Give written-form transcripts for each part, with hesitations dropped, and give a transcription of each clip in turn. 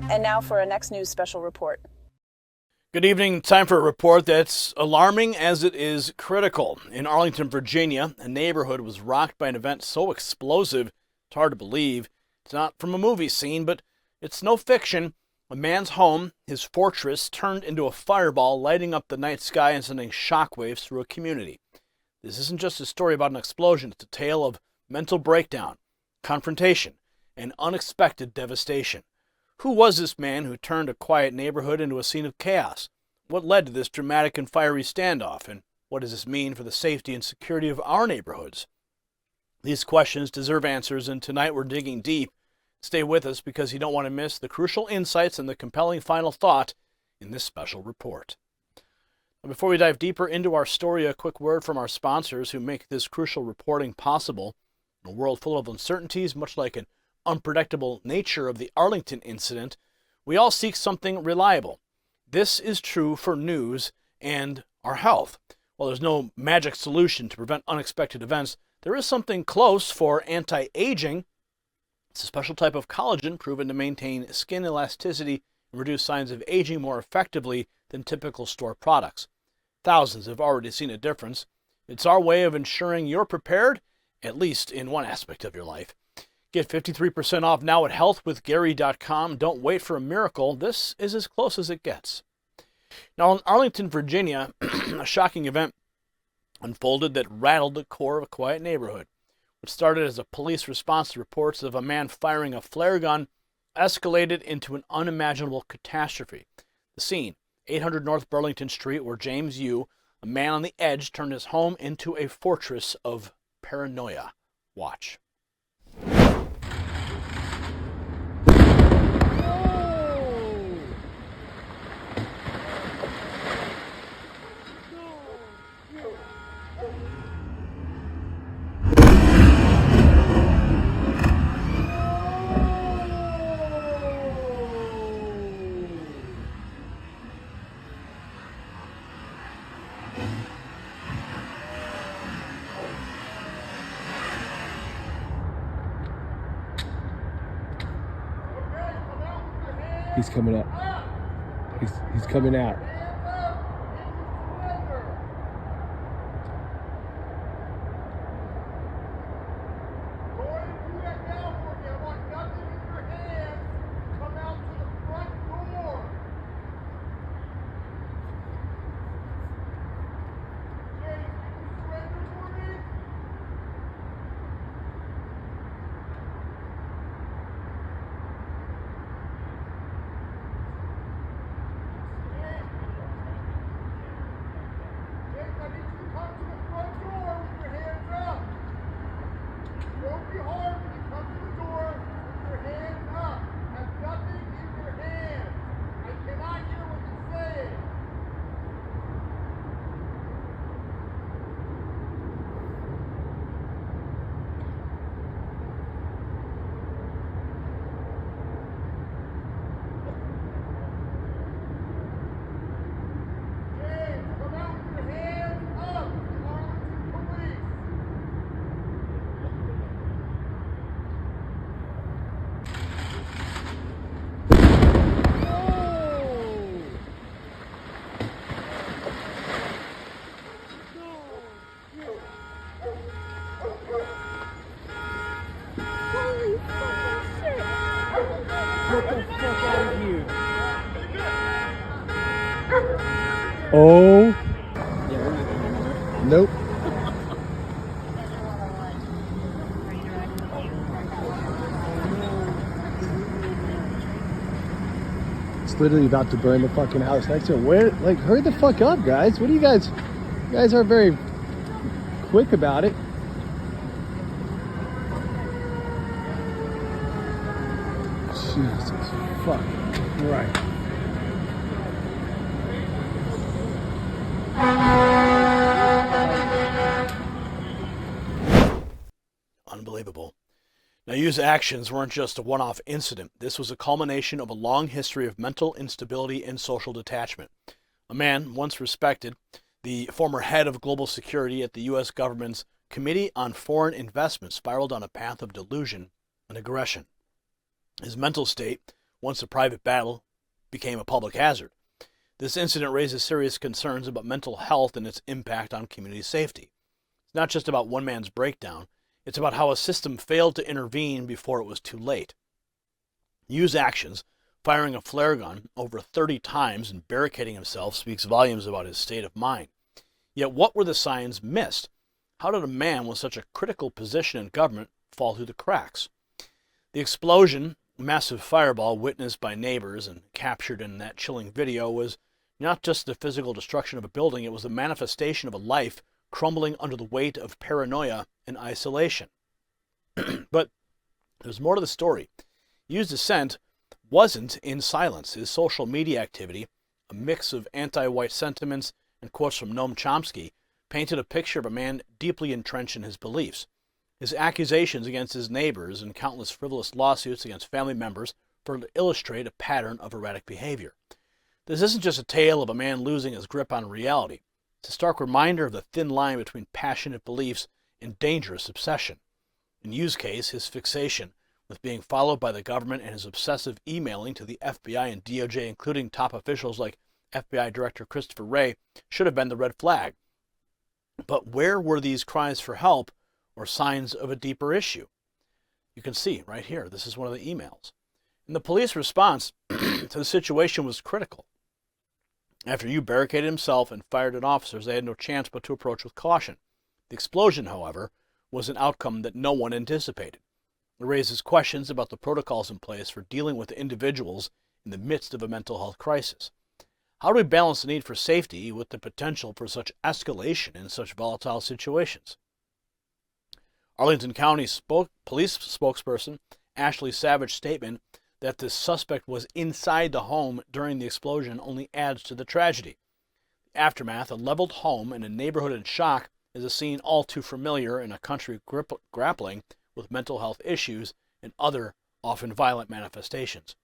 And now for a Next News special report. Good evening. Time for a report that's alarming as it is critical. In Arlington, Virginia, a neighborhood was rocked by an event so explosive, it's hard to believe. It's not from a movie scene, but it's no fiction. A man's home, his fortress, turned into a fireball, lighting up the night sky and sending shockwaves through a community. This isn't just a story about an explosion. It's a tale of mental breakdown, confrontation, and unexpected devastation. Who was this man who turned a quiet neighborhood into a scene of chaos? What led to this dramatic and fiery standoff? And what does this mean for the safety and security of our neighborhoods? These questions deserve answers, and tonight we're digging deep. Stay with us because you don't want to miss the crucial insights and the compelling final thought in this special report. Before we dive deeper into our story, a quick word from our sponsors who make this crucial reporting possible. In a world full of uncertainties, much like an unpredictable nature of the Arlington incident, we all seek something reliable. This is true for news and our health. While there's no magic solution to prevent unexpected events, there is something close for anti-aging. It's a special type of collagen proven to maintain skin elasticity and reduce signs of aging more effectively than typical store products. Thousands have already seen a difference. It's our way of ensuring you're prepared, at least in one aspect of your life. Get 53% off now at healthwithgary.com. Don't wait for a miracle. This is as close as it gets. Now, in Arlington, Virginia, a shocking event unfolded that rattled the core of a quiet neighborhood. What started as a police response to reports of a man firing a flare gun escalated into an unimaginable catastrophe. The scene, 800 North Burlington Street, where James Yoo, a man on the edge, turned his home into a fortress of paranoia. Watch. He's coming up. He's coming out. Oh. Nope. It's literally about to burn the fucking house next to it. Where, like, hurry the fuck up, guys. What do you guys are very quick about it. Jesus fucking right. Unbelievable. Now, Yoo's actions weren't just a one-off incident. This was a culmination of a long history of mental instability and social detachment. A man once respected, the former head of global security at the U.S. government's Committee on Foreign Investment spiraled down a path of delusion and aggression. His mental state, once a private battle, became a public hazard. This incident raises serious concerns about mental health and its impact on community safety. It's not just about one man's breakdown, it's about how a system failed to intervene before it was too late. Yu's actions, firing a flare gun over 30 times and barricading himself, speaks volumes about his state of mind. Yet what were the signs missed? How did a man with such a critical position in government fall through the cracks? The explosion, a massive fireball witnessed by neighbors and captured in that chilling video, was not just the physical destruction of a building, it was a manifestation of a life crumbling under the weight of paranoia and isolation. But there's more to the story. Yu's dissent wasn't in silence. His social media activity, a mix of anti-white sentiments and quotes from Noam Chomsky, painted a picture of a man deeply entrenched in his beliefs. His accusations against his neighbors and countless frivolous lawsuits against family members further illustrate a pattern of erratic behavior. This isn't just a tale of a man losing his grip on reality. It's a stark reminder of the thin line between passionate beliefs and dangerous obsession. In Yu's case, his fixation with being followed by the government and his obsessive emailing to the FBI and DOJ, including top officials like FBI Director Christopher Wray, should have been the red flag. But where were these cries for help or signs of a deeper issue? You can see right here, this is one of the emails. And the police response to the situation was critical. After Yu barricaded himself and fired at officers, they had no chance but to approach with caution. The explosion, however, was an outcome that no one anticipated. It raises questions about the protocols in place for dealing with individuals in the midst of a mental health crisis. How do we balance the need for safety with the potential for such escalation in such volatile situations? Arlington County police spokesperson Ashley Savage's statement that the suspect was inside the home during the explosion only adds to the tragedy. The aftermath, a leveled home and a neighborhood in shock, is a scene all too familiar in a country grappling with mental health issues and other, often violent manifestations.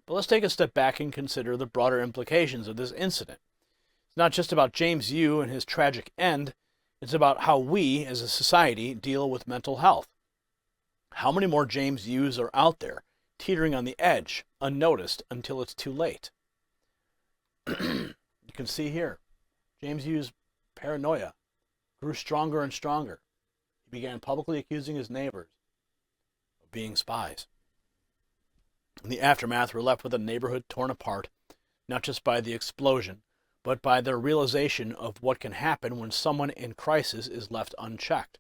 But let's take a step back and consider the broader implications of this incident. It's not just about James Yoo and his tragic end, it's about how we, as a society, deal with mental health. How many more James Yoos are out there, teetering on the edge, unnoticed until it's too late? You can see here, James Yoo's paranoia grew stronger and stronger. He began publicly accusing his neighbors of being spies. In the aftermath, we're left with a neighborhood torn apart, not just by the explosion, but by the realization of what can happen when someone in crisis is left unchecked.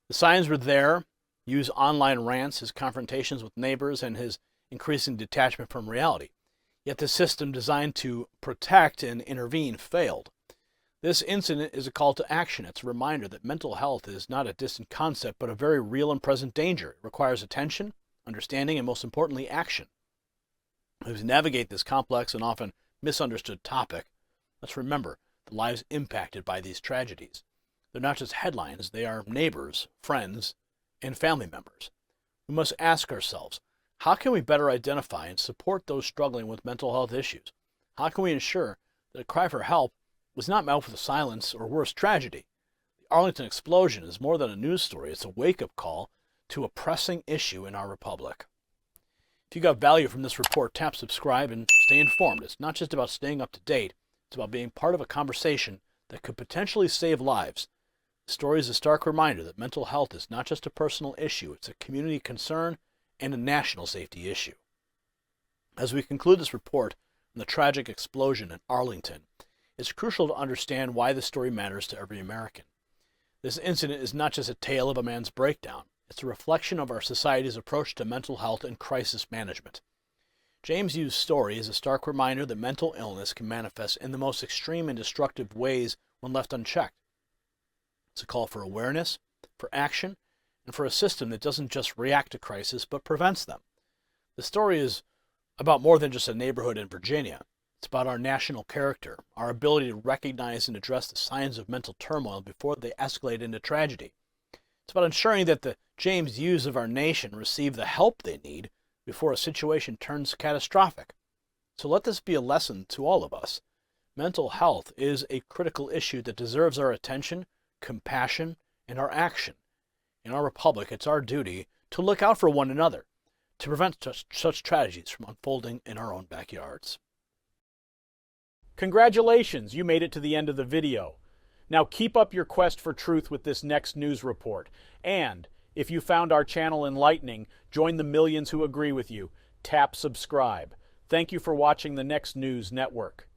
The signs were there: Yu's online rants, his confrontations with neighbors, and his increasing detachment from reality. Yet the system designed to protect and intervene failed. This incident is a call to action. It's a reminder that mental health is not a distant concept, but a very real and present danger. It requires attention, understanding, and most importantly, action. As we navigate this complex and often misunderstood topic, let's remember the lives impacted by these tragedies. They're not just headlines, they are neighbors, friends, and family members. We must ask ourselves, how can we better identify and support those struggling with mental health issues? How can we ensure that a cry for help was not met with silence or worse, tragedy? The Arlington explosion is more than a news story. It's a wake-up call to a pressing issue in our republic. If you got value from this report, tap subscribe and stay informed. It's not just about staying up to date. It's about being part of a conversation that could potentially save lives. The story is a stark reminder that mental health is not just a personal issue. It's a community concern and a national safety issue. As we conclude this report on the tragic explosion in Arlington, it's crucial to understand why this story matters to every American. This incident is not just a tale of a man's breakdown. It's a reflection of our society's approach to mental health and crisis management. James Yoo's story is a stark reminder that mental illness can manifest in the most extreme and destructive ways when left unchecked. It's a call for awareness, for action, and for a system that doesn't just react to crisis but prevents them. The story is about more than just a neighborhood in Virginia. It's about our national character, our ability to recognize and address the signs of mental turmoil before they escalate into tragedy. It's about ensuring that the James Yoos of our nation receive the help they need before a situation turns catastrophic. So let this be a lesson to all of us. Mental health is a critical issue that deserves our attention, compassion, and our action. In our republic, it's our duty to look out for one another, to prevent such tragedies from unfolding in our own backyards. Congratulations, you made it to the end of the video. Now keep up your quest for truth with this next news report. And if you found our channel enlightening, join the millions who agree with you. Tap subscribe. Thank you for watching the Next News Network.